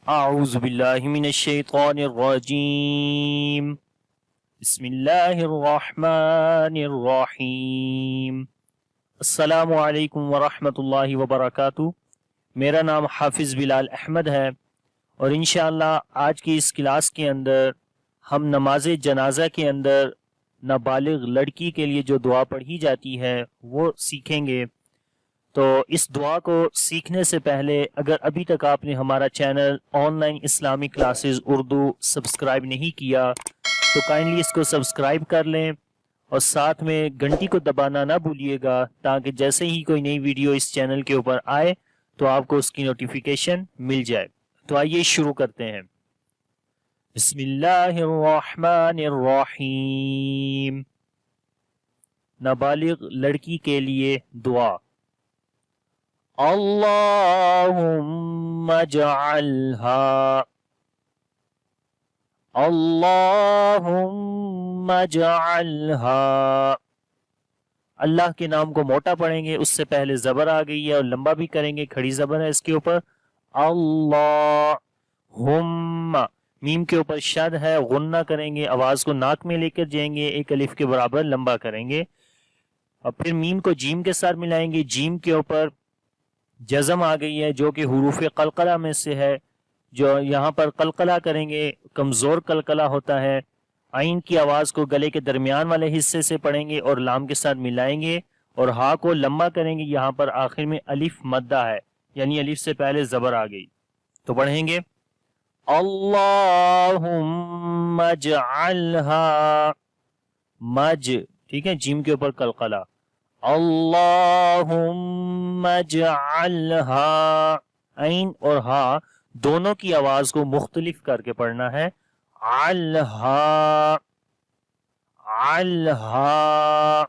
اعوذ باللہ من الشیطان الرجیم بسم اللہ الرحمن الرحیم۔ السلام علیکم ورحمۃ اللہ وبرکاتہ۔ میرا نام حافظ بلال احمد ہے اور انشاءاللہ آج کی اس کلاس کے اندر ہم نماز جنازہ کے اندر نابالغ لڑکی کے لیے جو دعا پڑھی جاتی ہے وہ سیکھیں گے۔ تو اس دعا کو سیکھنے سے پہلے اگر ابھی تک آپ نے ہمارا چینل آن لائن اسلامی کلاسز اردو سبسکرائب نہیں کیا تو کائنڈلی اس کو سبسکرائب کر لیں اور ساتھ میں گھنٹی کو دبانا نہ بھولیے گا تاکہ جیسے ہی کوئی نئی ویڈیو اس چینل کے اوپر آئے تو آپ کو اس کی نوٹیفیکیشن مل جائے۔ تو آئیے شروع کرتے ہیں۔ بسم اللہ الرحمن الرحیم۔ نابالغ لڑکی کے لیے دعا۔ اللہم اجعلها اللہم اجعلها۔ اللہ کے نام کو موٹا پڑھیں گے، اس سے پہلے زبر آ گئی ہے اور لمبا بھی کریں گے، کھڑی زبر ہے اس کے اوپر۔ اللہم، میم کے اوپر شد ہے، غنہ کریں گے، آواز کو ناک میں لے کر جائیں گے، ایک الف کے برابر لمبا کریں گے اور پھر میم کو جیم کے ساتھ ملائیں گے۔ جیم کے اوپر جزم آ گئی ہے جو کہ حروف قلقلہ میں سے ہے، جو یہاں پر قلقلہ کریں گے، کمزور قلقلہ ہوتا ہے۔ عین کی آواز کو گلے کے درمیان والے حصے سے پڑھیں گے اور لام کے ساتھ ملائیں گے اور ہا کو لمبا کریں گے۔ یہاں پر آخر میں الف مدہ ہے، یعنی الف سے پہلے زبر آ گئی، تو پڑھیں گے اللہم اجعلها مج، ٹھیک ہے، جیم کے اوپر قلقلہ۔ اللہم اجعلها، عین اور ہا دونوں کی آواز کو مختلف کر کے پڑھنا ہے۔ علہا علہا،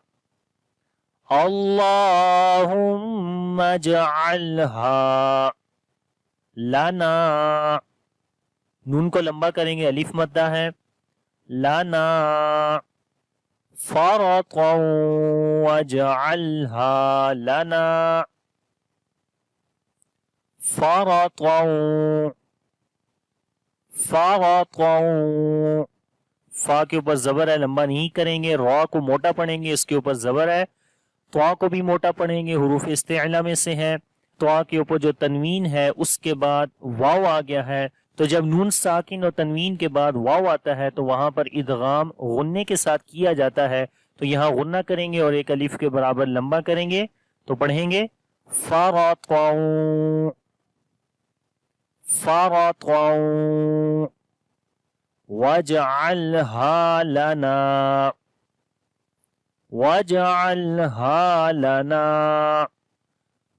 اللہم اجعلها لنا، نون کو لمبا کریں گے، الف مدہ ہے، لنا فرطا واجعلها لنا فرطا فرطا، فا کے اوپر زبر ہے، لمبا نہیں کریں گے، را کو موٹا پڑھیں گے، اس کے اوپر زبر ہے، طا کو بھی موٹا پڑھیں گے، حروف استعلا میں سے ہے۔ طا کے اوپر جو تنوین ہے اس کے بعد واو آ گیا ہے، تو جب نون ساکن اور تنوین کے بعد واو آتا ہے تو وہاں پر ادغام غنے کے ساتھ کیا جاتا ہے، تو یہاں غنہ کریں گے اور ایک الف کے برابر لمبا کریں گے، تو پڑھیں گے فرطا فرطا واجعلها لنا واجعلها لنا،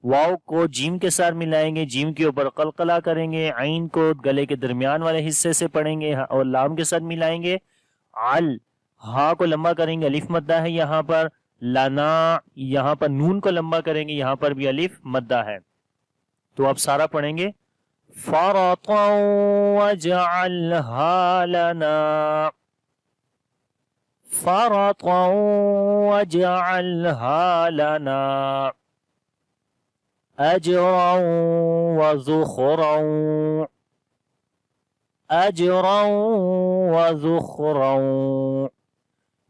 واو کو جیم کے ساتھ ملائیں گے، جیم کے اوپر قلقلہ کریں گے، عین کو گلے کے درمیان والے حصے سے پڑھیں گے اور لام کے ساتھ ملائیں گے۔ عل، ہا کو لمبا کریں گے، الف مدہ ہے یہاں پر، لنا یہاں پر نون کو لمبا کریں گے، یہاں پر بھی الف مدہ ہے، تو آپ سارا پڑھیں گے فرطا واجعلها لنا فرطا واجعلها لنا اجرا وذخرا اجرا وذخرا،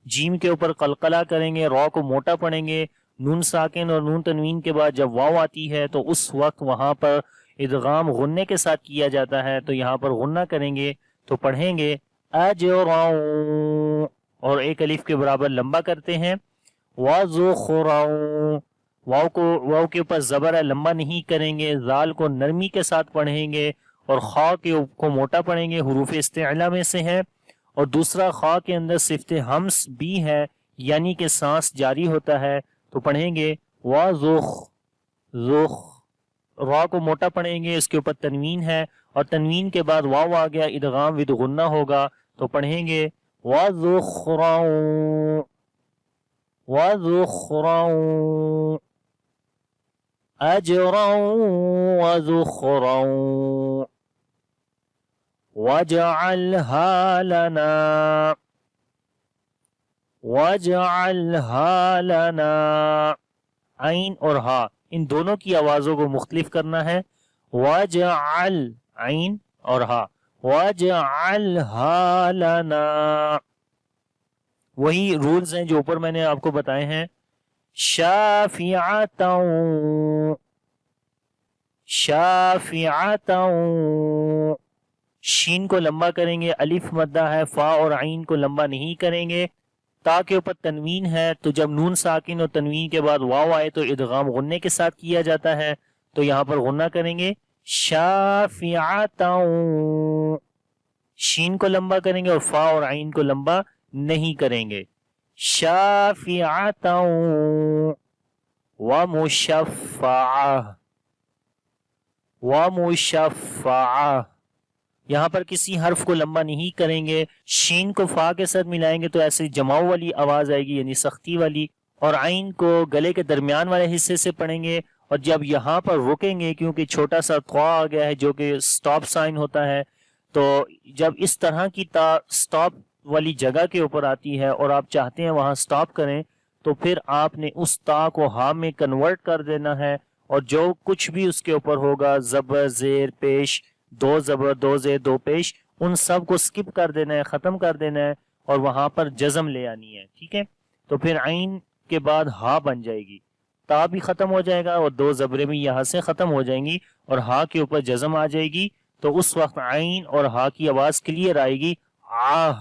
جیم کے اوپر قلقلہ کریں گے، را کو موٹا پڑھیں گے، نون ساکن اور نون تنوین کے بعد جب واو آتی ہے تو اس وقت وہاں پر ادغام غنے کے ساتھ کیا جاتا ہے، تو یہاں پر غنہ کریں گے تو پڑھیں گے اجرا، اور ایک الف کے برابر لمبا کرتے ہیں، وذخرا، واو کے اوپر زبر ہے، لمبا نہیں کریں گے، زال کو نرمی کے ساتھ پڑھیں گے اور خا کو موٹا پڑھیں گے، حروف استعلا میں سے ہے، اور دوسرا خا کے اندر صفت ہمس بھی ہے، یعنی کہ سانس جاری ہوتا ہے، تو پڑھیں گے وذخ ذخ، را کو موٹا پڑھیں گے، اس کے اوپر تنوین ہے اور تنوین کے بعد واو آ گیا، ادغام ود غنہ ہوگا، تو پڑھیں گے وذخرا وذخرا اجرا وذخرا واجعلها لنا واجعلها لنا، عین اور ہا ان دونوں کی آوازوں کو مختلف کرنا ہے، واجعل عین اور ہا وَاجْعَلْهَا لَنَا، وہی رولز ہیں جو اوپر میں نے آپ کو بتائے ہیں. شَافِعَةً، شَافِعَةً، شین کو لمبا کریں گے، الف مدہ ہے، فا اور عین کو لمبا نہیں کریں گے. تا کے اوپر تنوین ہے تو جب نون ساکن اور تنوین کے بعد واو آئے تو ادغام غنے کے ساتھ کیا جاتا ہے، تو یہاں پر غنہ کریں گے. شافعتاً، شین کو لمبا کریں گے اور فا اور عین کو لمبا نہیں کریں گے. شافعتاً ومشفعہ، ومشفعہ، یہاں پر کسی حرف کو لمبا نہیں کریں گے. شین کو فا کے ساتھ ملائیں گے تو ایسے جماؤ والی آواز آئے گی، یعنی سختی والی، اور عین کو گلے کے درمیان والے حصے سے پڑھیں گے. اور جب یہاں پر رکیں گے، کیونکہ چھوٹا سا طا آ گیا ہے جو کہ سٹاپ سائن ہوتا ہے، تو جب اس طرح کی تا سٹاپ والی جگہ کے اوپر آتی ہے اور آپ چاہتے ہیں وہاں سٹاپ کریں، تو پھر آپ نے اس تا کو ہا میں کنورٹ کر دینا ہے، اور جو کچھ بھی اس کے اوپر ہوگا، زبر، زیر، پیش، دو زبر، دو زیر، دو پیش، ان سب کو سکپ کر دینا ہے، ختم کر دینا ہے، اور وہاں پر جزم لے آنی ہے. ٹھیک ہے، تو پھر عین کے بعد ہا بن جائے گی، تا بھی ختم ہو جائے گا اور دو زبریں بھی یہاں سے ختم ہو جائیں گی، اور ہا کے اوپر جزم آ جائے گی. تو اس وقت عین اور ہا کی آواز کلیئر آئے گی، آہ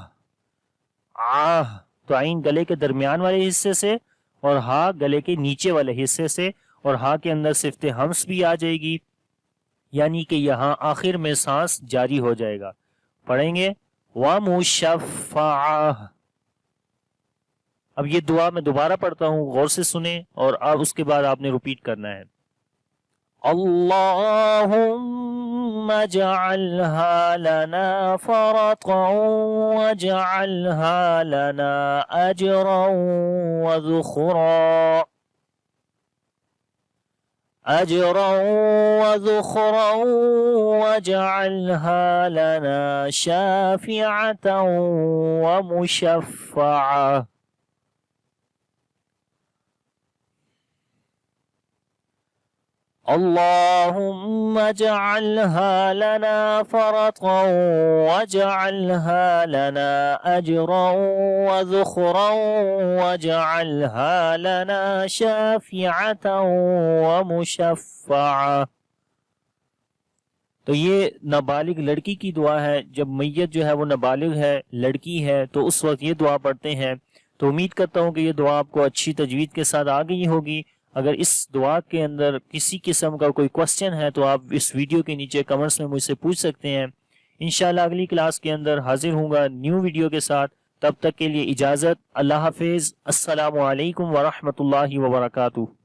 آہ. تو عین گلے کے درمیان والے حصے سے اور ہا گلے کے نیچے والے حصے سے، اور ہا کے اندر صفت ہمس بھی آ جائے گی، یعنی کہ یہاں آخر میں سانس جاری ہو جائے گا. پڑھیں گے وَمُشَفَّعَةٌ. اب یہ دعا میں دوبارہ پڑھتا ہوں، غور سے سنیں، اور اب اس کے بعد آپ نے ریپیٹ کرنا ہے. اللہم اجعلها لنا فرطا واجعلها لنا اجرا وذخرا، اجرا وذخرا واجعلها لنا شافعة ومشفعة. اللهم اجعلها لنا فرطا واجعلها لنا اجرا وذخرا واجعلها لنا شافعة ومشفعة. تو یہ نابالغ لڑکی کی دعا ہے. جب میت جو ہے وہ نابالغ ہے، لڑکی ہے، تو اس وقت یہ دعا پڑھتے ہیں. تو امید کرتا ہوں کہ یہ دعا آپ کو اچھی تجوید کے ساتھ آ گئی ہوگی. اگر اس دعا کے اندر کسی قسم کا کوئی کوسچن ہے تو آپ اس ویڈیو کے نیچے کمنٹس میں مجھ سے پوچھ سکتے ہیں. انشاءاللہ اگلی کلاس کے اندر حاضر ہوں گا نیو ویڈیو کے ساتھ. تب تک کے لیے اجازت. اللہ حافظ. السلام علیکم ورحمۃ اللہ وبرکاتہ.